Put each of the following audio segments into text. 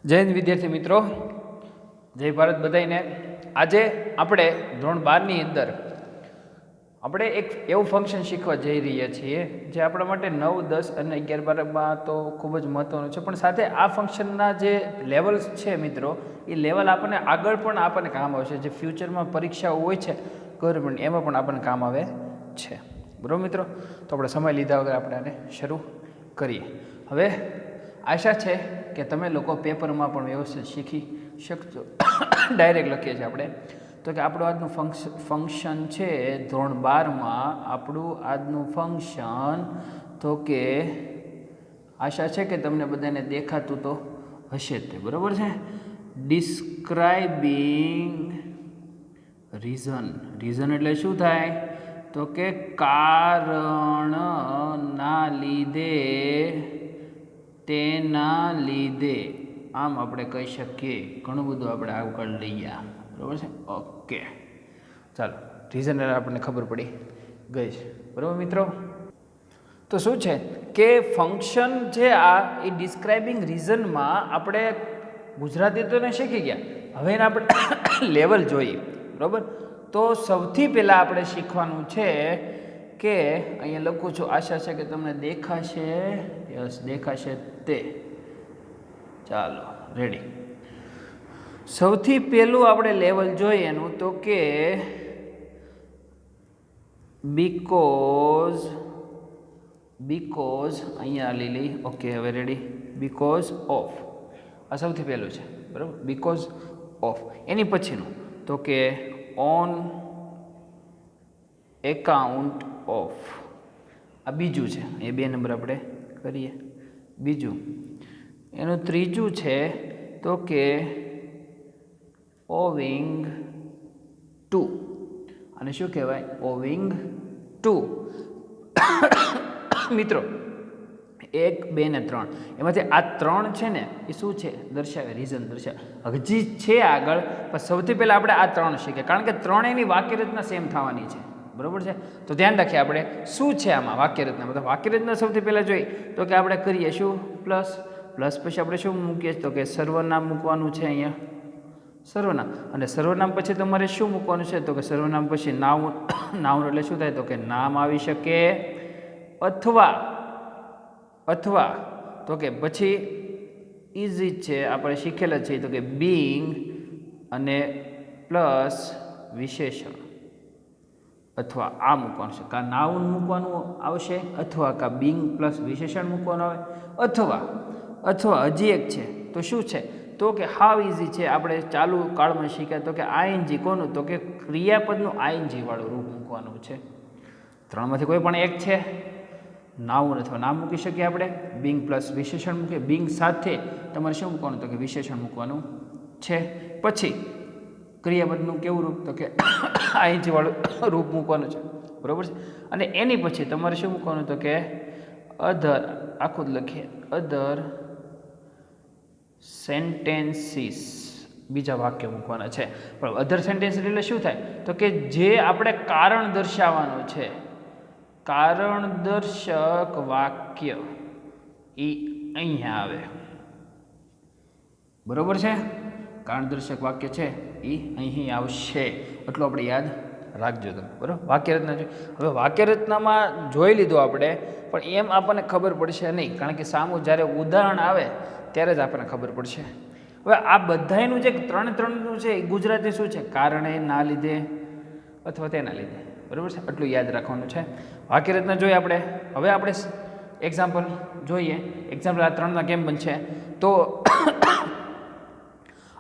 જય હિન્દ વિદ્યાર્થી મિત્રો, જય ભારત બધાઈને। આજે આપણે ધોરણ 12ની અંદર આપણે એક એવું ફંક્શન શીખવા જઈ રહ્યા છીએ જે આપણા માટે 9, 10 અને 11, 12માં તો ખૂબ જ મહત્ત્વનું છે, પણ સાથે આ ફંક્શનના જે લેવલ્સ છે મિત્રો, એ લેવલ આપણને આગળ પણ આપણને કામ આવશે। જે ફ્યુચરમાં પરીક્ષાઓ હોય છે ગવર્મેન્ટ, એમાં પણ આપણને કામ આવે છે, બરાબર મિત્રો। તો આપણે સમય લીધા વગર આપણે આને શરૂ કરીએ। હવે આશા છે કે તમે લોકો પેપરમાં પણ વ્યવસ્થિત શીખી શકશો। ડાયરેક્ટ લખીએ છીએ આપણે તો કે આપણું આજનું ફંક્શન છે ધોરણ 12માં આપણું આજનું ફંક્શન તો કે આશા છે કે તમને બધાને દેખાતું તો હશે જ તે, બરાબર છે। ડિસ્ક્રાઇબિંગ રીઝન, રીઝન એટલે શું થાય તો કે કારણના લીધે, તેના લીધે, આમ આપણે કહી શકીએ। ઘણું બધું આપણે આગળ લઈ ગયા, બરાબર છે। ઓકે, ચાલો, રીઝન આપણને ખબર પડી ગઈ છે, બરાબર મિત્રો। તો શું છે કે ફંક્શન છે આ એ ડિસ્ક્રાઇબિંગ રીઝનમાં આપણે ગુજરાતી તો શીખી ગયા, હવે એને આપણે લેવલ જોઈએ, બરાબર। તો સૌથી પહેલાં આપણે શીખવાનું છે કે અહીંયા લખું છું, આશા છે કે તમને દેખાશે, યસ દેખાશે તે, ચાલો રેડી। સૌથી પહેલું આપણે લેવલ જોઈએ એનું તો કે બીકોઝ અહીંયા લીલી, ઓકે હવે રેડી। બીકોઝ ઓફ, આ સૌથી પહેલું છે, બરાબર, બીકોઝ ઓફ। એની પછીનું તો કે ઓન એકાઉન્ટ ઓફ, આ બીજું છે, એ 2 નંબર આપણે કરીએ। બીજું એનું ત્રીજું છે તો કે ઓવિંગ ટુ, અને શું કહેવાય ઓવિંગ ટુ। મિત્રો 1, 2 ને 3 એમાંથી આ 3 છે ને એ શું છે દર્શાવે, રીઝન દર્શાવે। હજી છે આગળ, પણ સૌથી પહેલાં આપણે આ 3 શીખીએ, કારણ કે 3 એની વાક્યરચના સેમ થવાની છે, બરાબર છે। તો ધ્યાન રાખીએ આપણે શું છે આમાં વાક્યરચના, મતલબ વાક્યરચના સૌથી પહેલાં જોઈએ તો કે આપણે કરીએ શું પ્લસ, પ્લસ પછી આપણે શું મૂકીએ તો કે સર્વનામ મૂકવાનું છે અહીંયા, સર્વનામ, અને સર્વનામ પછી તમારે શું મૂકવાનું છે તો કે સર્વનામ પછી નાઉન, નાઉન એટલે શું થાય તો કે નામ આવી શકે, અથવા તો કે પછી ઇઝી છે આપણે શીખેલા છે તો કે બીંગ અને પ્લસ વિશેષણ, અથવા આ મૂકવાનું છે, કાં નાઉન મૂકવાનું આવશે અથવા કાં બીંગ પ્લસ વિશેષણ મૂકવાનું આવે, અથવા હજી એક છે તો શું છે તો કે હાવ ઇઝી છે, આપણે ચાલુ કાળમાં શીખ્યા તો કે આઈએનજી કોનું તો કે ક્રિયાપદનું આઈએનજી વાળું રૂપ મૂકવાનું છે। 3માંથી કોઈ પણ એક છે, નાઉન અથવા નામ મૂકી શકીએ આપણે, બીંગ પ્લસ વિશેષણ મૂકીએ, બીંગ સાથે તમારે શું મૂકવાનું તો કે વિશેષણ મૂકવાનું છે। પછી ક્રિયાપદનું કેવું રૂપ તો કે આઈએનજી વાળું રૂપ મૂકવાનું છે, બરાબર છે। અને એની પછી તમારે શું મૂકવાનું તો કે અધર, આખું જ લખીએ, અધર સેન્ટેન્સીસ, બીજા વાક્ય મૂકવાના છે। પણ અધર સેન્ટેન્સીસ એટલે શું થાય તો કે જે આપણે કારણ દર્શાવવાનું છે, કારણ દર્શક વાક્ય એ અહીંયા આવે, બરાબર છે। કારણ દર્શક વાક્ય છે એ અહીં આવશે, એટલું આપણે યાદ રાખજો તમે, બરાબર। વાક્યરચના છે, હવે વાક્યરચનામાં જોઈ લીધું આપણે, પણ એમ આપણને ખબર પડશે નહીં, કારણ કે સામું જ્યારે ઉદાહરણ આવે ત્યારે જ આપણને ખબર પડશે। હવે આ બધાનું જે 3 છે એ ગુજરાતી શું છે, કારણે, ના લીધે અથવા તેના લીધે, બરાબર છે, એટલું યાદ રાખવાનું છે। વાક્યરચના જોઈએ આપણે, હવે આપણે એક્ઝામ્પલ જોઈએ, એક્ઝામ્પલ આ 3ના કેમ બનશે તો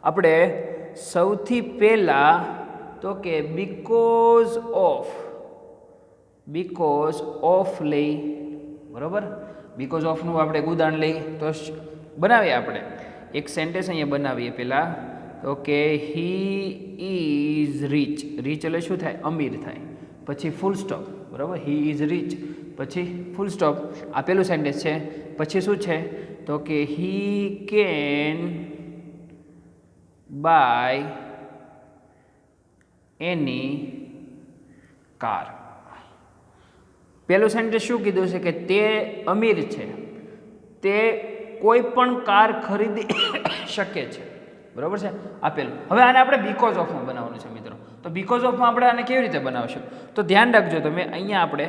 આપણે સૌથી પહેલાં તો કે બીકોઝ ઓફ લઈ, બરાબર। બીકોઝ ઓફનું આપણે એક ઉદાહરણ લઈ તો બનાવીએ, આપણે એક સેન્ટેન્સ અહીંયા બનાવીએ પહેલાં તો કે હી ઇઝ રીચ, રીચ એટલે શું થાય અમીર થાય, પછી ફૂલ સ્ટોપ, બરાબર, હી ઇઝ રીચ પછી ફૂલ સ્ટોપ, આ પહેલું સેન્ટેન્સ છે। પછી શું છે તો કે he can by any car, પહેલું સેન્ટેન્સ શું કીધું છે કે તે અમીર છે, તે કોઈ પણ કાર ખરીદી શકે છે, બરાબર છે આપેલું. હવે આને આપણે બીકોઝ ઓફમાં બનાવવાનું છે મિત્રો. તો બીકોઝ ઓફમાં આપણે આને કેવી રીતે બનાવશું? તો ધ્યાન રાખજો તમે, અહીંયા આપણે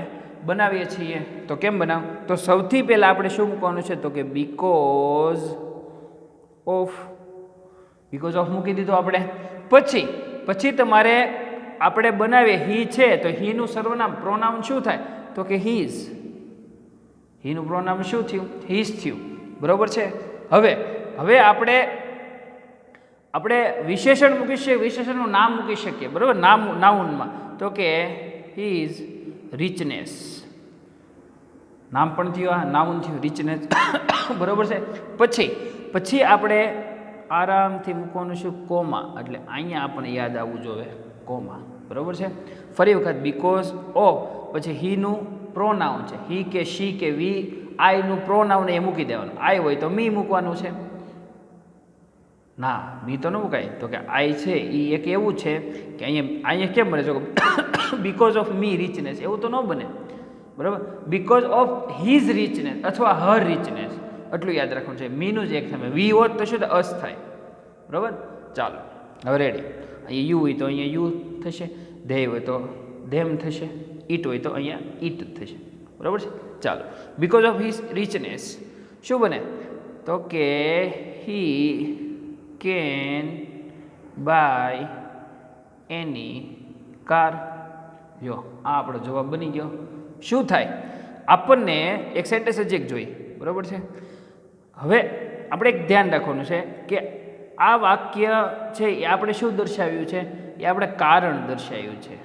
બનાવીએ છીએ તો કેમ બનાવ? તો સૌથી પહેલાં આપણે શું મૂકવાનું છે? તો કે બીકોઝ ઓફ. બીકોઝ ઓફ મૂકી દીધું આપણે. પછી તમારે આપણે બનાવીએ હી છે તો હીનું સર્વનામ પ્રોનાઉન શું થાય? તો કે હીઝ. હીનું પ્રોનાઉન શું થયું? હીઝ થયું, બરાબર છે. હવે આપણે વિશેષણ મૂકી શકીએ, વિશેષણનું નામ મૂકી શકીએ, બરાબર, નાઉનમાં. તો કે હીઝ રિચનેસ. નામ પણ થયું, આ નાઉન થયું, રિચનેસ, બરાબર છે. પછી આપણે આરામથી મૂકવાનું છે કોમા, એટલે અહીંયા આપણને યાદ આવવું જોઈએ કોમા, બરાબર છે. ફરી વખત બીકોઝ ઓફ, પછી હીનું પ્રોનાઉન છે, હી કે શી કે વી, આઈનું પ્રોનાઉન એ મૂકી દેવાનું. આઈ હોય તો મી મૂકવાનું છે. ના, મી તો ન મુકાય. તો કે આઈ છે એ એક એવું છે કે અહીંયા કેમ બને છે? બીકોઝ ઓફ મી રિચનેસ, એવું તો ન બને, બરાબર. બીકોઝ ઓફ હીઝ રિચનેસ અથવા હર રિચનેસ, એટલું યાદ રાખવાનું છે. મીનું જ એક સમય, વી હોત તો શું થાય? અસ થાય, બરાબર. ચાલો હવે રેડી. અહીંયા યુ હોય તો અહીંયા યુ થશે, ધેય હોય તો ધેમ થશે, ઈટ હોય તો અહીંયા ઈટ થશે, બરાબર છે. ચાલો, બીકોઝ ઓફ હિઝ રિચનેસ શું બને? તો કે he can by any car. જો આ આપણો જવાબ બની ગયો. શું થાય? આપણને એક સેન્ટેન્સ જ એક જોઈએ, બરાબર છે. હવે આપણે એક ધ્યાન રાખવાનું છે કે આ વાક્ય છે એ આપણે શું દર્શાવ્યું છે? એ આપણે કારણ દર્શાવ્યું છે.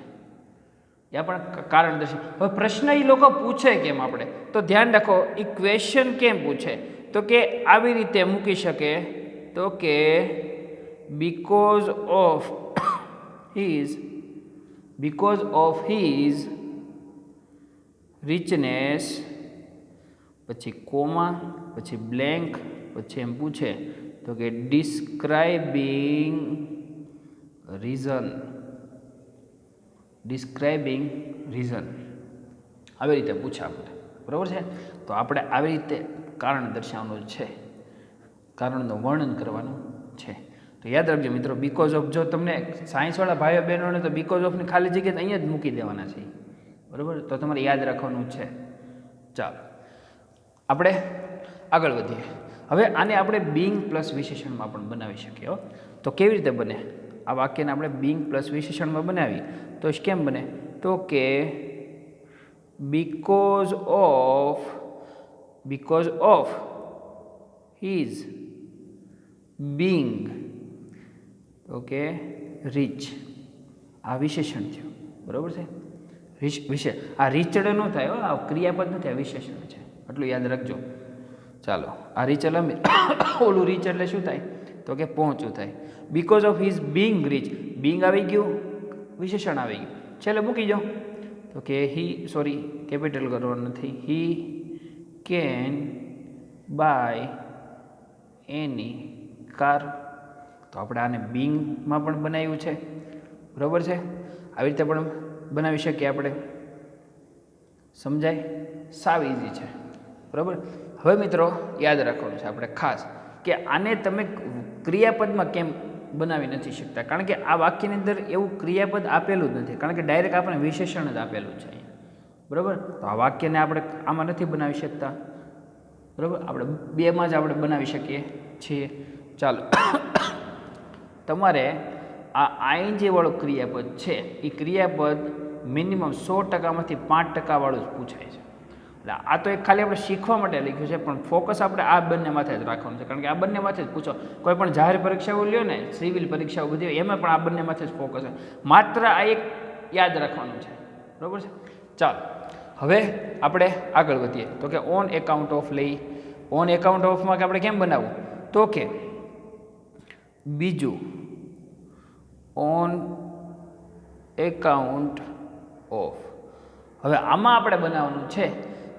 હવે પ્રશ્ન એ લોકો પૂછે કેમ આપણે? તો ધ્યાન રાખો, એ ક્વેશ્ચન કેમ પૂછે? તો કે આવી રીતે મૂકી શકે, તો કે બીકોઝ ઓફ હિઝ રિચનેસ, પછી કોમા, પછી બ્લેન્ક, પછી એમ પૂછે તો કે ડિસ્ક્રાઇબિંગ રીઝન. આવી રીતે પૂછે આપણે, બરાબર છે. તો આપણે આવી રીતે કારણ દર્શાવવાનું છે, કારણનું વર્ણન કરવાનું છે. તો યાદ રાખજો મિત્રો, બીકોઝ ઓફ, જો તમને સાયન્સવાળા ભાઈઓ બહેનોને તો બીકોઝ ઓફની ખાલી જગ્યાએ અહીંયા જ મૂકી દેવાના છે, બરાબર. તો તમારે યાદ રાખવાનું છે. ચાલો આપણે આગળ વધીએ. હવે આને આપણે બિંગ પ્લસ વિશેષણમાં પણ બનાવી શકીએ. તો કેવી રીતે બને? આ વાક્યને આપણે બિંગ પ્લસ વિશેષણમાં બનાવી તો કેમ બને? તો કે because of his being, okay, rich. આ વિશેષણ થયું, બરાબર છે. આ રીચડ ન થાય, આ ક્રિયાપદ નથી, આ વિશેષણ છે, એટલું યાદ રાખજો. ચાલો, આ રીચ એટલે ઓલું રીચ એટલે શું થાય? તો કે પહોંચવું થાય. Because of his being rich, being આવી ગયું, વિશેષણ આવી ગયું, છેલ્લે મૂકી જાઓ. તો કે કેપિટલ કરવાનું નથી, he can by any car. તો આપણે આને બિંગમાં પણ બનાવ્યું છે, બરાબર છે. આવી રીતે પણ બનાવી શકીએ આપણે. સમજાય? સાવ ઇઝી છે, બરાબર. હવે મિત્રો યાદ રાખવાનું છે આપણે ખાસ કે આને તમે ક્રિયાપદમાં કેમ બનાવી નથી શકતા? કારણ કે આ વાક્યની અંદર એવું ક્રિયાપદ આપેલું જ નથી, કારણ કે ડાયરેક્ટ આપણે વિશેષણ જ આપેલું છે અહીંયા, બરાબર. તો આ વાક્યને આપણે આમાં નથી બનાવી શકતા, બરાબર. આપણે બેમાં જ આપણે બનાવી શકીએ છીએ. ચાલો, તમારે આ આઈએનજી વાળું ક્રિયાપદ છે એ ક્રિયાપદ મિનિમમ 100%માંથી 5% વાળું જ પૂછાય છે. એટલે આ તો એક ખાલી આપણે શીખવા માટે લખ્યું છે, પણ ફોકસ આપણે આ બંને માથે જ રાખવાનું છે, કારણ કે આ બંને માથે જ પૂછો. કોઈ પણ જાહેર પરીક્ષાઓ લ્યો ને, સિવિલ પરીક્ષાઓ બધી, એમાં પણ આ બંને માથે જ ફોકસ છે. માત્ર આ એક યાદ રાખવાનું છે, બરાબર છે. ચાલો હવે આપણે આગળ વધીએ. તો કે ઓન એકાઉન્ટ ઓફ લઈ. ઓન એકાઉન્ટ ઓફમાં કે આપણે કેમ બનાવવું? તો કે બીજું ઓન એકાઉન્ટ ઓફ. હવે આમાં આપણે બનાવવાનું છે,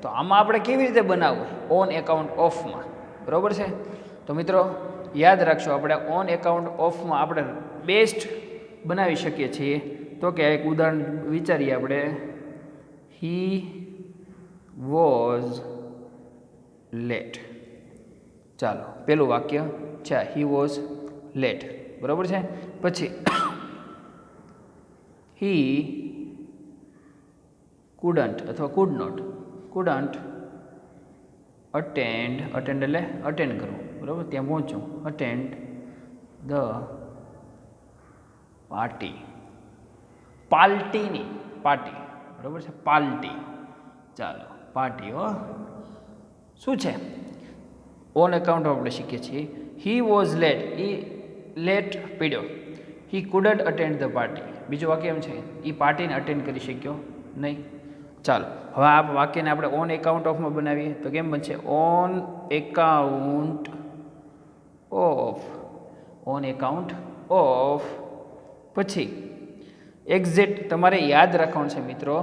તો આમાં આપણે કેવી રીતે બનાવવું? ઓન એકાઉન્ટ ઓફમાં, બરાબર છે. તો મિત્રો યાદ રાખશો, આપણે ઓન એકાઉન્ટ ઓફમાં આપણે બેસ્ટ બનાવી શકીએ છીએ. તો કે એક ઉદાહરણ વિચારીએ આપણે. He was late. ચાલો પેલું વાક્ય છે હી વોઝ લેટ, બરાબર છે. પછી હી કુડન્ટ અથવા કુડન્ટ અટેન્ડ એટલે અટેન્ડ કરવું, બરાબર, ત્યાં પહોંચું, અટેન્ડ ધ પાર્ટી, પાર્ટી, બરાબર છે, પાર્ટી. ચાલો પાર્ટી હો શું છે ઓન એકાઉન્ટ આપણે શીખીએ છીએ. હી વોઝ લેટ, એ લેટ પીડ્યો. He couldn't attend the party, બીજું વાક્ય એમ છે એ પાર્ટીને અટેન્ડ કરી શક્યો નહીં. ચાલો હવે આ વાક્યને આપણે ઓન એકાઉન્ટ ઓફમાં બનાવીએ તો કેમ બનશે? On account of. પછી એક્ઝેક્ટ તમારે યાદ રાખવાનું છે મિત્રો,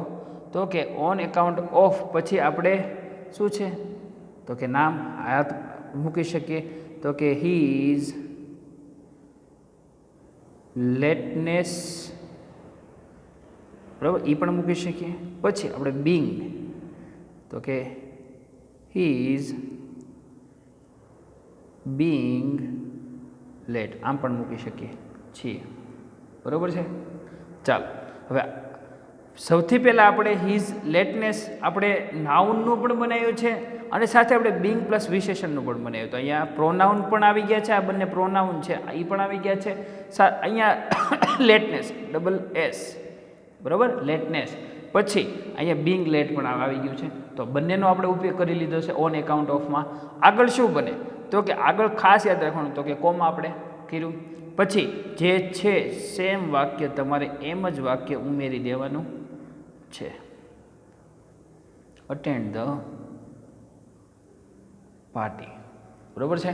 તો કે ઓન એકાઉન્ટ ઓફ પછી આપણે શું છે તો કે નામ હાથ મૂકી શકીએ, તો કે હીઝ લેટનેસ, બરાબર, એ પણ મૂકી શકીએ. પછી આપણે બીંગ, તો કે હીઝ બીંગ લેટ, આમ પણ મૂકી શકીએ છીએ, બરાબર છે. ચાલો હવે સૌથી પહેલાં આપણે હીઝ લેટનેસ આપણે નાઉનનું પણ બનાવ્યું છે અને સાથે આપણે બીંગ પ્લસ વિશેષણનું પણ બનાવ્યું. તો અહીંયા પ્રોનાઉન પણ આવી ગયા છે, આ બંને પ્રોનાઉન છે એ પણ આવી ગયા છે. અહીંયા લેટનેસ SS, બરાબર, લેટનેસ. પછી અહીંયા બીંગ લેટ પણ આવી ગયું છે. તો બંનેનો આપણે ઉપયોગ કરી લીધો છે ઓન એકાઉન્ટ ઓફમાં. આગળ શું બને તો કે આગળ ખાસ યાદ રાખવાનું, તો કે કોમા આપણે કર્યું. પછી જે છે સેમ વાક્ય તમારે એમ જ વાક્ય ઉમેરી દેવાનું છે, અટેન્ડ ધ પાર્ટી, બરાબર છે.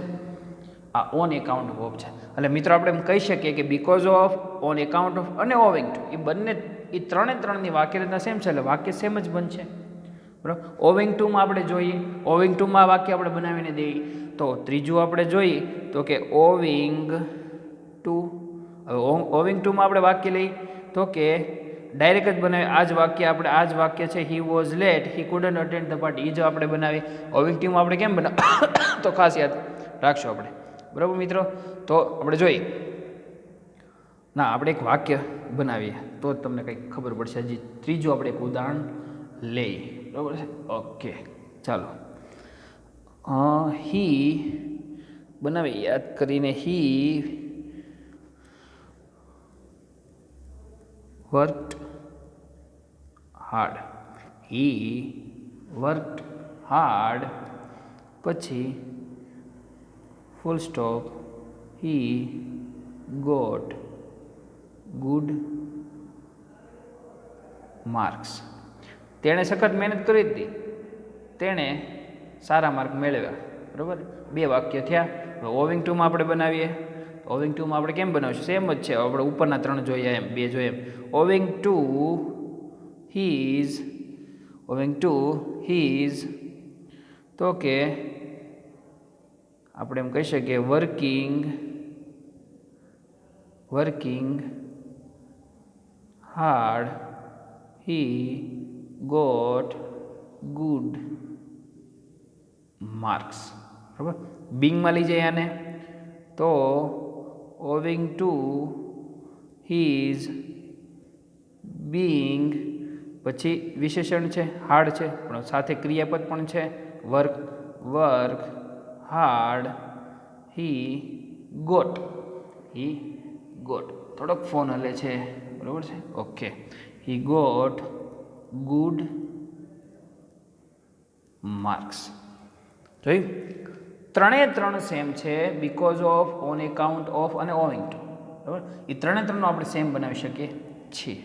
આ ઓન એકાઉન્ટ ઓફ છે. એટલે મિત્રો આપણે એમ કહી શકીએ કે because of, on account of અને ઓવિંગ ટુ, એ બંને એ ત્રણની વાક્ય રચના સેમ છે, એટલે વાક્ય સેમ જ બનશે, બરાબર. ઓવિંગ ટુમાં આપણે જોઈએ, ઓવિંગ ટુમાં વાક્ય આપણે બનાવીને દઈએ. તો ત્રીજું આપણે જોઈએ તો કે ઓવિંગ ટુ. હવે ઓવિંગ ટુમાં આપણે વાક્ય લઈ તો કે ડાયરેક્ટ જ બનાવીએ આ જ વાક્ય, આપણે આ જ વાક્ય છે he was late, he couldn't attend the party, એ જ આપણે બનાવીએ. ઓવિંગ ટુમાં આપણે કેમ તો ખાસ યાદ રાખશું આપણે, બરાબર મિત્રો. તો આપણે જોઈએ ના આપણે એક વાક્ય બનાવીએ તો જ તમને કંઈક ખબર પડશે. હજી ત્રીજું આપણે એક ઉદાહરણ લઈએ, બરાબર છે. ઓકે ચાલો હી બનાવીએ યાદ કરીને. હી વર્કડ હાર્ડ, પછી full stop, he got good marks. તેણે સખત મહેનત કરી હતી, તેણે સારા માર્ક મેળવ્યા, બરાબર. બે વાક્ય થયા. હવે ઓવિંગ ટુમાં આપણે બનાવીએ. ઓવિંગ ટુમાં આપણે કેમ બનાવીશું? સેમ જ છે, આપણે ઉપરના 3 જોઈએ એમ, 2 જોઈએ એમ. ઓવિંગ ટુ હીઝ, તો કે આપણે એમ કહી શકીએ working hard, he got good marks, બરાબર. બિંગમાં લઈ જઈએ આને તો ઓવિંગ ટુ હીઝ બીંગ, પછી વિશેષણ છે હાર્ડ છે પણ સાથે ક્રિયાપદ પણ છે, વર્ક હાર્ડ, હી ગોટ થોડોક ફોન હલે છે, બરાબર છે. Okay, he got good marks. જોયું? 3 સેમ છે, because of, on account of અને ઓવિંગ ટુ, બરાબર. એ 3 આપણે સેમ બનાવી શકીએ છીએ,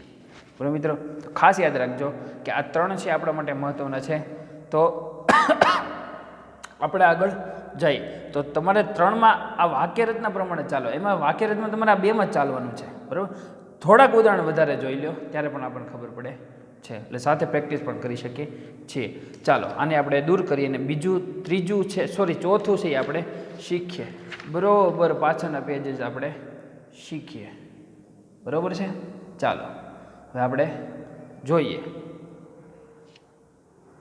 બરાબર મિત્રો. તો ખાસ યાદ રાખજો કે આ 3 છે આપણા માટે મહત્વના છે. તો આપણે આગળ જઈએ તો તમારે 3માં આ વાક્યરચના પ્રમાણે ચાલો, એમાં વાક્યરચના તમારે આ 2માં જ ચાલવાનું છે, બરાબર. થોડાક ઉદાહરણ વધારે જોઈ લો ત્યારે પણ આપણને ખબર પડે છે, એટલે સાથે પ્રેક્ટિસ પણ કરી શકીએ છીએ. ચાલો આને આપણે દૂર કરીએ અને ચોથું છે એ આપણે શીખીએ, બરાબર. પાછળના પેજીસ આપણે શીખીએ, બરાબર છે. ચાલો હવે આપણે જોઈએ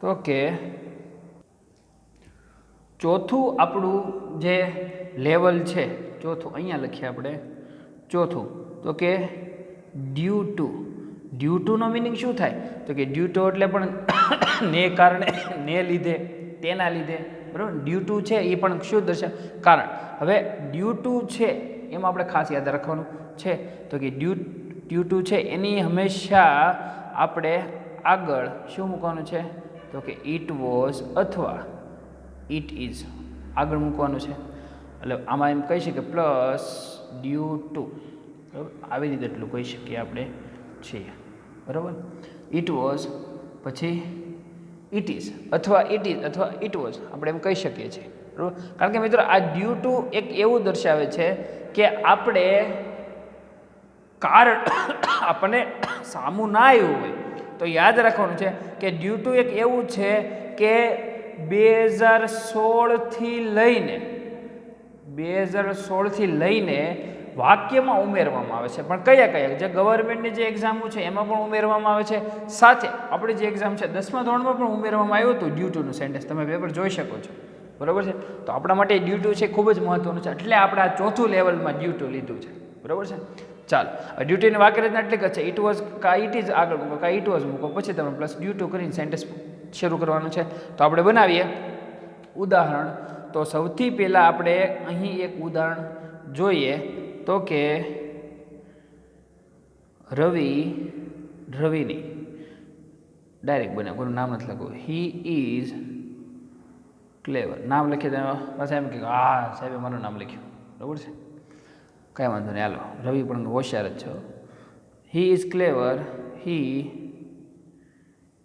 તો કે ચોથું આપણું જે લેવલ છે, ચોથું અહીંયા લખીએ આપણે ચોથું, તો કે ડ્યુ ટુનો મિનિંગ શું થાય? તો કે ડ્યુ ટુ એટલે પણ ને કારણે, ને લીધે, તેના લીધે, બરાબર. ડ્યુ ટુ છે એ પણ શું દર્શાવે? કારણ. હવે ડ્યુ ટુ છે એમાં આપણે ખાસ યાદ રાખવાનું છે, તો કે ડ્યુ ટુ છે એની હંમેશા આપણે આગળ શું મૂકવાનું છે? તો કે ઇટ વોઝ અથવા ઇટ ઇઝ આગળ મૂકવાનું છે. એટલે આમાં એમ કહી શકીએ પ્લસ ડ્યુ ટુ, બરાબર. આવી રીતે એટલું કહી શકીએ આપણે છીએ, બરાબર. ઇટ વોઝ પછી ઇટ ઇઝ અથવા ઇટ વોઝ આપણે એમ કહી શકીએ છીએ, બરાબર. કારણ કે મિત્રો આ ડ્યુ ટુ એક એવું દર્શાવે છે કે આપણે કારણ આપણને સામું ના આવ્યું હોય તો યાદ રાખવાનું છે કે ડ્યુ ટુ એક એવું છે કે 2016થી લઈને વાક્યમાં ઉમેરવામાં આવે છે. પણ કયા જે ગવર્મેન્ટની જે એક્ઝામો છે એમાં પણ ઉમેરવામાં આવે છે, સાથે આપણી જે એક્ઝામ છે 10મા ધોરણમાં પણ ઉમેરવામાં આવ્યું હતું ડ્યુ ટુનું સેન્ટેન્સ. તમે પેપર જોઈ શકો છો, બરાબર છે. તો આપણા માટે ડ્યુ ટુ છે ખૂબ જ મહત્વનું છે, એટલે આપણે આ ચોથું લેવલમાં ડ્યુ ટુ લીધું છે, બરાબર છે. ચાલો, ડ્યુટીની વાક્ય રચના એટલે કે છે ઇટ વોઝ કા ઇટ ઇઝ આગળ મૂકો કા ઇટ વોઝ મૂકો, પછી તમે પ્લસ ડ્યુ ટુ કરીને સેન્ટેન્સ શરૂ કરવાનું છે. તો આપણે બનાવીએ ઉદાહરણ. તો સૌથી પહેલાં આપણે અહીં એક ઉદાહરણ જોઈએ, તો કે રવિની ડાયરેક્ટ બને, કોઈનું નામ નથી લખવું. He is clever. નામ લખીએ તો પાછા એમ કે હા સાહેબે મારું નામ લખ્યું, બરાબર છે. કાંઈ વાંધો નહીં, હાલો. રવિ પણ હોશિયાર જ છો. He is clever, he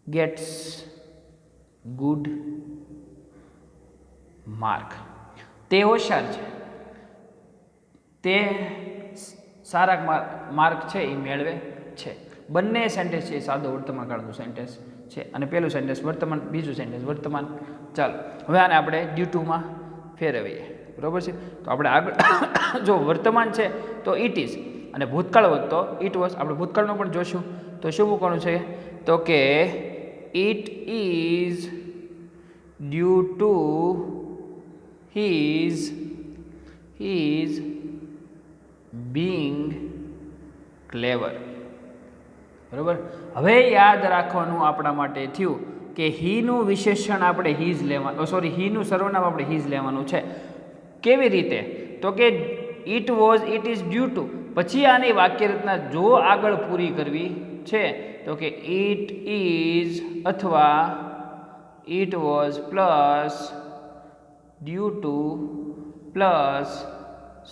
gates good mark. તે હોશિયાર છે, તે સારા માર્ક છે એ મેળવે છે. બંને સેન્ટેન્સ છે એ સાદો વર્તમાન કાળનું સેન્ટેન્સ છે, અને પહેલું સેન્ટેન્સ વર્તમાન, બીજું સેન્ટેન્સ વર્તમાન. ચાલો, હવે આને આપણે ડ્યુ ટુમાં ફેરવીએ, બરાબર છે. તો આપણે આગળ જો વર્તમાન છે તો ઇટ ઇઝ, અને ભૂતકાળ હોત તો ઇટ વોઝ. આપણે ભૂતકાળનું પણ જોશું, તો શું મૂકવાનું છે? તો કે it is due to his being clever, બરાબર. હવે યાદ રાખવાનું આપણા માટે થયું કે હીનું વિશેષણ આપણે હીઝ લેવાનું, સોરી હીનું સર્વનામ આપણે હીઝ લેવાનું છે. કેવી રીતે? તો કે it was, it is due to, પછી આની વાક્ય રચના જો આગળ પૂરી કરવી છે તો કે ઇટ ઇઝ અથવા it was plus due to plus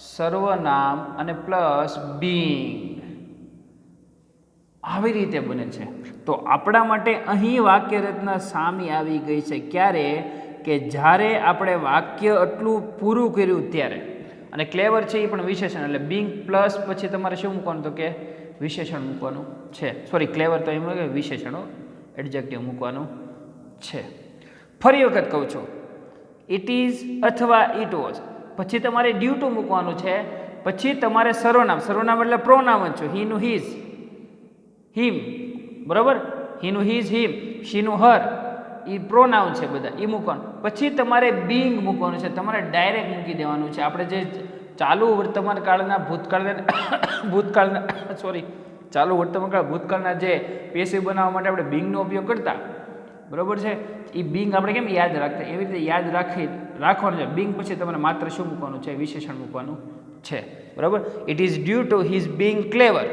સર્વનામ અને પ્લસ બીંગ, આવી રીતે બને છે. તો આપણા માટે અહીં વાક્ય રચના સામી આવી ગઈ છે. ક્યારે? કે જ્યારે આપણે વાક્ય આટલું પૂરું કર્યું ત્યારે. અને ક્લેવર છે એ પણ વિશેષણ, એટલે બીંગ પ્લસ પછી તમારે શું મૂકવાનું? તો કે વિશેષણ મૂકવાનું છે. સોરી, ક્લેવર તો એમ વિશેષણો એડજેક્ટિવ મૂકવાનું છે. ફરી વખત કહું છું, ઇટ ઇઝ અથવા ઇટ વોઝ, પછી તમારે ડ્યુ ટુ મૂકવાનું છે, પછી તમારે સર્વનામ એટલે પ્રોનાઉન છે. હીનું હીઝ, હિમ, બરાબર. હીનું હીઝ, હિમ. શીનું હર, એ પ્રોનાઉન છે બધા, એ મૂકવાનું. પછી તમારે બીંગ મૂકવાનું છે, તમારે ડાયરેક્ટ મૂકી દેવાનું છે. આપણે જે ચાલુ વર્તમાન કાળના ભૂતકાળના જે પેસિવ બનાવવા માટે આપણે બીંગનો ઉપયોગ કરતા, બરાબર છે. એ બીંગ આપણે કેમ યાદ રાખતા, એવી રીતે યાદ રાખવાનું છે. બીંગ પછી તમારે માત્ર શું મૂકવાનું છે? વિશેષણ મૂકવાનું છે, બરાબર. It is due to his being clever,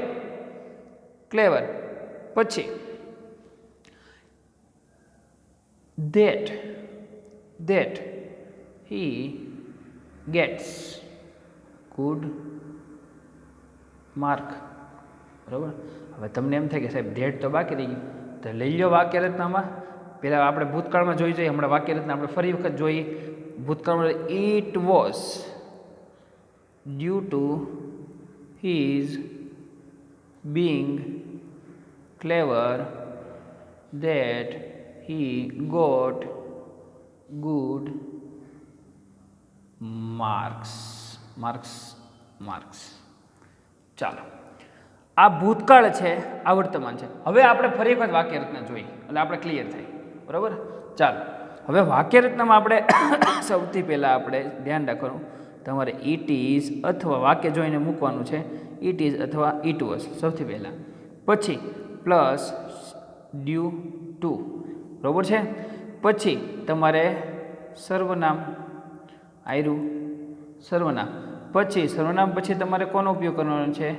પછી that he gets good mark, બરાબર. હવે તમને એમ થાય કે સાહેબ ધેટ તો બાકી રહી ગયું, તો લઈ લો વાક્ય રચનામાં. પહેલાં આપણે ભૂતકાળમાં જોઈ જોઈએ, હમણાં વાક્ય રચના આપણે ફરી વખત જોઈએ. ભૂતકાળમાં it was due to his being clever that he got good marks. ચાલો, આ ભૂતકાળ છે, આ વર્તમાન છે. હવે આપણે ફરી વખત વાક્ય રચના જોઈએ એટલે આપણે ક્લિયર થાય, બરાબર. ચાલો, હવે વાક્ય રચનામાં આપણે સૌથી પહેલાં આપણે ધ્યાન રાખવાનું, તમારે ઇટ ઇઝ અથવા વાક્ય જોઈને મૂકવાનું છે, ઇટ ઇઝ અથવા ઇટ વોઝ સૌથી પહેલાં, પછી પ્લસ ડ્યુ ટુ, બરાબર છે. પછી તમારે સર્વનામ આયરું સર્વનામ, પછી સર્વનામ પછી તમારે કોનો ઉપયોગ કરવાનો છે,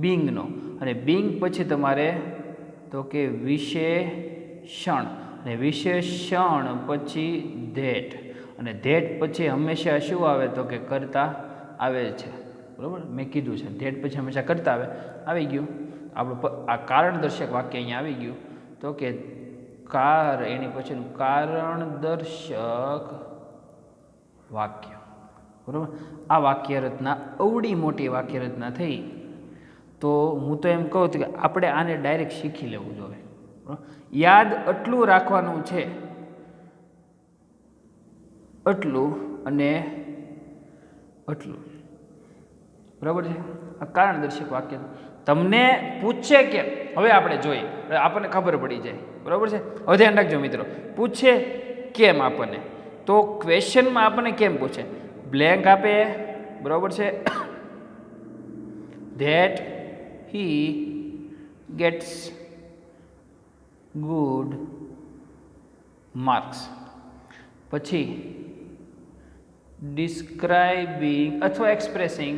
બિંગનો, અને બિંગ પછી તમારે તો કે વિશેષણ, અને વિશેષણ પછી ધેટ, અને ધેટ પછી હંમેશા શું આવે તો કે કરતા આવે છે, બરાબર. મેં કીધું છે ધેટ પછી હંમેશા કરતા આવે, આવી ગયું આપણું આ કારણદર્શક વાક્ય અહીંયા આવી ગયું. તો કે એની પછીનું કારણદર્શક વાક્ય, બરાબર. આ વાક્ય રચના અવડી મોટી વાક્ય રચના થઈ. તો હું તો એમ કહું કે આપણે આને ડાયરેક્ટ શીખી લેવું જોઈએ. યાદ આટલું રાખવાનું છે, આટલું અને આટલું, બરાબર છે. આ કારણદર્શક વાક્ય તમને પૂછે કે, હવે આપણે જોઈએ, આપણને ખબર પડી જાય, બરાબર છે. હવે ધ્યાન રાખજો મિત્રો, પૂછે કેમ આપણને, તો ક્વેશ્ચનમાં આપણને કેમ પૂછે, બ્લેન્ક આપે, બરાબર છે. That he gates good marks, પછી ડિસ્ક્રાઇબિંગ અથવા એક્સપ્રેસિંગ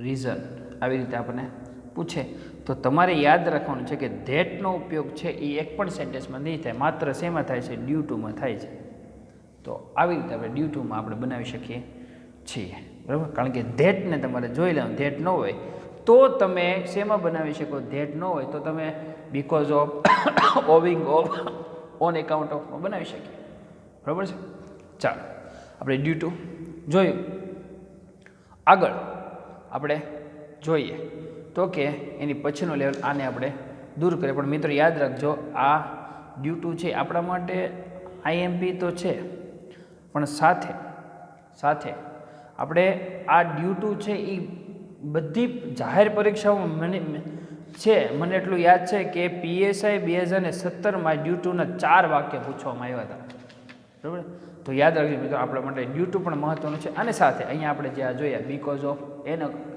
રીઝન, આવી રીતે આપણને પૂછે. તો તમારે યાદ રાખવાનું છે કે ધેટનો ઉપયોગ છે એ એક પણ સેન્ટેન્સમાં નહીં થાય, માત્ર શેમાં થાય છે, ડ્યુ ટુમાં થાય છે. તો આવી રીતે આપણે ડ્યુ ટુમાં આપણે બનાવી શકીએ છીએ, બરાબર. કારણ કે ધેટને તમારે જોઈ લેવાનું, ધેટ ન હોય તો તમે શેમાં બનાવી શકો, ધેટ ન હોય તો તમે because of, owing of, on account ઓફમાં બનાવી શકીએ, બરાબર છે. ચાલો આપણે ડ્યુ ટુ જોયું. આગળ આપણે જોઈએ તો કે એની પછીનો લેવલ આને આપણે દૂર કરીએ. પણ મિત્રો યાદ રાખજો, આ ડ્યુ ટુ છે આપણા માટે આઈએમપી તો છે, પણ સાથે સાથે આપણે આ ડ્યુ ટુ છે એ બધી જાહેર પરીક્ષાઓમાં મને એટલું યાદ છે કે PSI 2017માં ડ્યુ ટુના 4 વાક્ય પૂછવામાં આવ્યા હતા, બરાબર. તો યાદ રાખજો મિત્રો, આપણા માટે ડ્યુ ટુ પણ મહત્વનું છે. અને સાથે અહીંયા આપણે જે આ જોયા because of,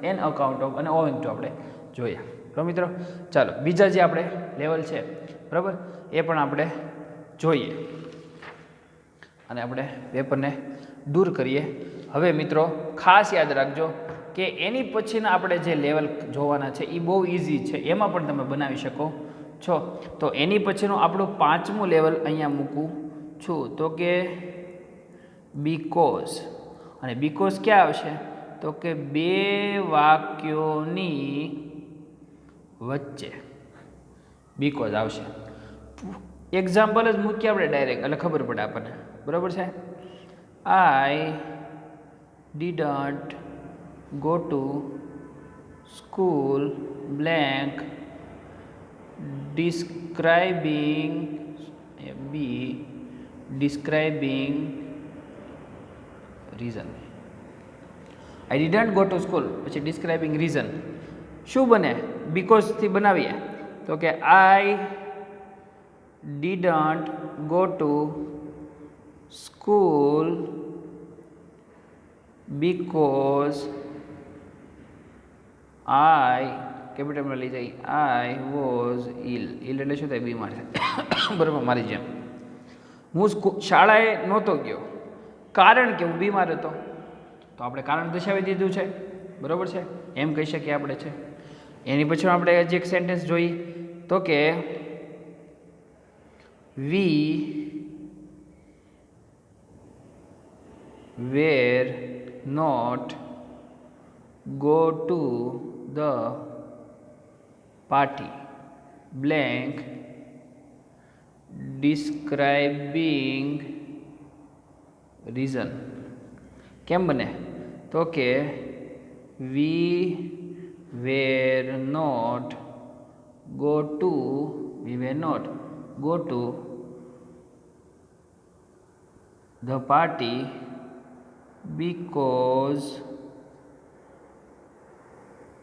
an account of અને ઓવિંગ ટુ આપણે જોયા, તો મિત્રો ચાલો બીજા જે આપણે લેવલ છે, બરાબર, એ પણ આપણે જોઈએ અને આપણે પેપરને દૂર કરીએ. હવે મિત્રો ખાસ યાદ રાખજો કે એની પછીના આપણે જે લેવલ જોવાના છે એ બહુ ઇઝી છે, એમાં પણ તમે બનાવી શકો છો. તો એની પછીનું આપણું 5મું લેવલ અહીંયા મૂકું છું, તો કે બીકોઝ. અને બીકોઝ ક્યાં આવશે, તો કે 2 વાક્યોની વચ્ચે બીકોઝ આવશે. એક્ઝામ્પલ જ મૂકીએ આપણે ડાયરેક્ટ, એટલે ખબર પડે આપણને, બરાબર છે. I didn't go to school blank describing reason. I didn't go to school પછી ડિસ્ક્રાઇબિંગ રીઝન શું બને, બીકોઝથી બનાવીએ તો કે I didn't go to school because I, કેપિટલમાં લઈ જાય, આઈ વોઝ ઇલ. ઇલ એટલે શું થાય, બીમાર છે, બરાબર. મારી જેમ હું શાળાએ નહોતો ગયો કારણ કે હું બીમાર હતો, તો આપણે કારણ દર્શાવી દીધું છે, બરાબર છે, એમ કહી શકીએ આપણે છે. એની પછી આપણે જે એક સેન્ટેન્સ જોઈ તો કે we were not go to the party blank describing reason. કેમ બને, તો કે we were not go to the party because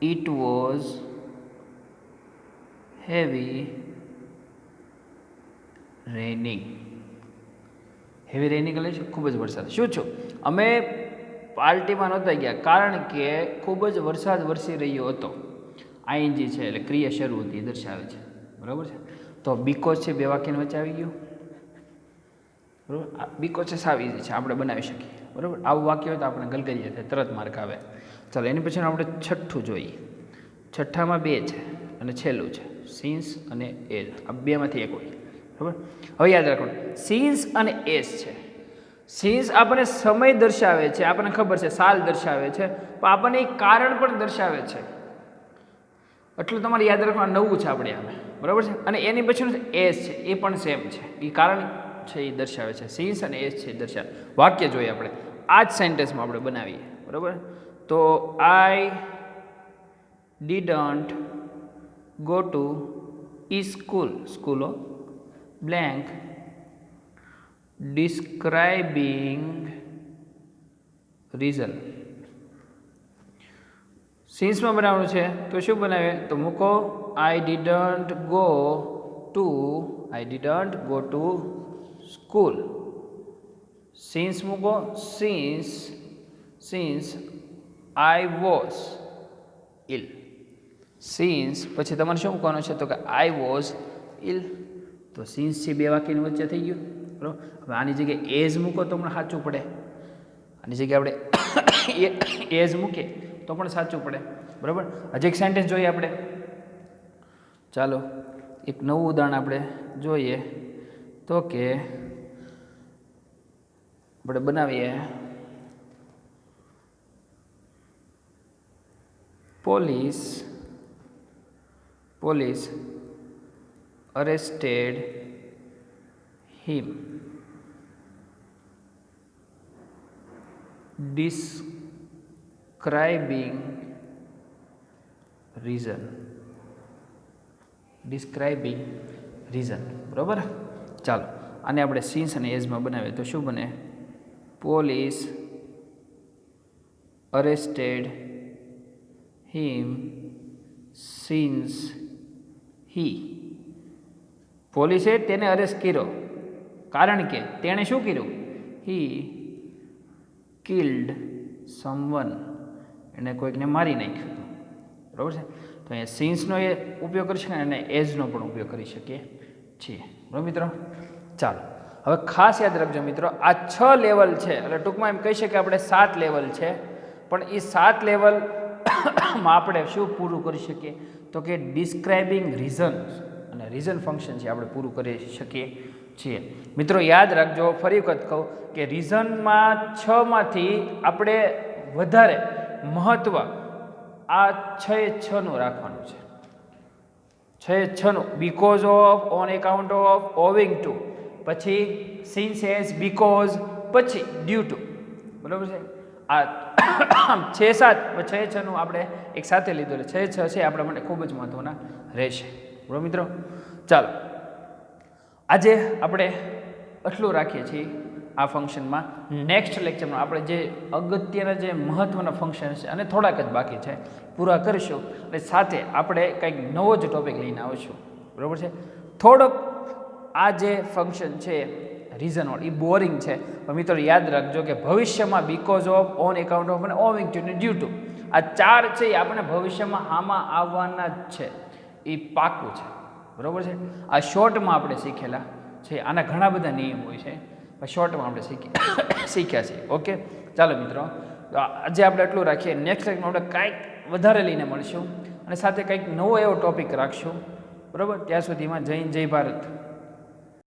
it was heavy raining. Heavy raining એટલે ખૂબ જ વરસાદ. શું છું અમે પાર્ટીમાં નહોતા ગયા કારણ કે ખૂબ જ વરસાદ વરસી રહ્યો હતો. આઈએનજી છે એટલે ક્રિયા શરૂ હતી દર્શાવે છે, બરાબર છે. તો બીકોઝ છે બે વાક્યની વચ્ચે આવી ગયું, બરાબર. બીકોઝ છે સાવ ઇઝી છે, આપણે બનાવી શકીએ, બરાબર. આવું વાક્ય હોય તો આપણે ગલગલિયા થાય, તરત માર્ક આવે. ચાલો એની પછી આપણે છઠ્ઠું જોઈએ. છઠ્ઠામાં બે છે અને છેલ્લું છે સિન્સ અને એઝ. આ બેમાંથી એક હોય, બરાબર. હવે યાદ રાખવાનું સિન્સ અને એઝ છે. સિન્સ આપણને સમય દર્શાવે છે, આપણને ખબર છે સાલ દર્શાવે છે, પણ આપણને એક કારણ પણ દર્શાવે છે. એટલું તમારે યાદ રાખવાનું, નવું છે આપણે આમે, બરાબર છે. અને એની પછીનું એઝ છે એ પણ સેમ છે, એ કારણ છે એ દર્શાવે છે. સિન્સ અને એઝ છે એ દર્શાવે. વાક્ય જોઈએ આપણે આ જ સેન્ટેન્સમાં આપણે બનાવીએ, બરાબર. તો I didn't go to school, સ્કૂલો બ્લેન્ક describing reason. સિન્સમાં બનાવવાનું છે તો શું બનાવે, તો મૂકો I didn't go to school. Since મૂકો since I was ill. Since પછી તમારે શું મૂકવાનું છે, તો કે આઈ વોઝ ઇલ. તો સિન્સ છે બે વાક્યની વચ્ચે થઈ ગયું, બરાબર. હવે આની જગ્યાએ એઝ મૂકો તો પણ સાચું પડે, આની જગ્યાએ આપણે એઝ મૂકીએ તો પણ સાચું પડે, બરાબર. હજી એક સેન્ટેન્સ જોઈએ આપણે. ચાલો એક નવું ઉદાહરણ આપણે જોઈએ તો કે આપણે બનાવીએ police arrested him describing reason, બરાબર. ચાલો આને આપણે સિન્સ અને એઝમાં બનાવીએ તો શું બને, પોલીસ અરેસ્ટેડ હિમ સિન્સ હી. પોલીસે તેને અરેસ્ટ કર્યો કારણ કે તેણે શું કર્યું, હી કિલ્ડ સમવન, એણે કોઈકને મારી નાખ્યું હતું, બરાબર છે. તો અહીંયા સિન્સનો એ ઉપયોગ કરી શકીએ અને એઝનો પણ ઉપયોગ કરી શકીએ છીએ, બરાબર મિત્રો. ચાલો હવે ખાસ યાદ રાખજો મિત્રો, આ 6 લેવલ છે એટલે ટૂંકમાં એમ કહી શકીએ આપણે 7 લેવલ છે, પણ એ 7 લેવલમાં આપણે શું પૂરું કરી શકીએ, તો કે ડિસ્ક્રાઇબિંગ રીઝન અને રીઝન ફંક્શન છે આપણે પૂરું કરી શકીએ છીએ. મિત્રો યાદ રાખજો, ફરી વખત કહું કે રીઝનમાં 6 માંથી આપણે વધારે મહત્વ આ 6 નું રાખવાનું છે. 6 નું because of, on account of, owing two, પછી સિન્સ એઝ, બીકોઝ, પછી ડ્યુ ટુ, બરાબર છે. આ 6 નું આપણે એક સાથે લીધું એટલે 6 છે આપણા માટે ખૂબ જ મહત્વના રહેશે, બરાબર મિત્રો. ચાલો આજે આપણે આટલું રાખીએ છીએ આ ફંક્શનમાં. નેક્સ્ટ લેક્ચરમાં આપણે જે અગત્યના જે મહત્ત્વના ફંક્શન છે અને થોડાક જ બાકી છે પૂરા કરીશું, અને સાથે આપણે કંઈક નવો જ ટોપિક લઈને આવીશું, બરાબર છે. થોડોક આ જે ફંક્શન છે રીઝનવાળું એ બોરિંગ છે, પણ મિત્રો યાદ રાખજો કે ભવિષ્યમાં because of, on account of અને ઓવિંગ ટુ અને ડ્યુ ટુ આ 4 છે એ આપણે ભવિષ્યમાં આમાં આવવાના જ છે, એ પાક્કું છે, બરાબર છે. આ શોર્ટમાં આપણે શીખેલા છે, આના ઘણા બધા નિયમ હોય છે, પણ શોર્ટમાં આપણે શીખ્યા છીએ. ઓકે ચાલો મિત્રો, તો આજે આપણે એટલું રાખીએ. નેક્સ્ટ લેક્ચરમાં આપણે કાંઈક વધારે લઈને મળીશું અને સાથે કંઈક નવો એવો ટોપિક રાખશું, બરાબર. ત્યાં સુધીમાં જય હિન્દ, જય ભારત.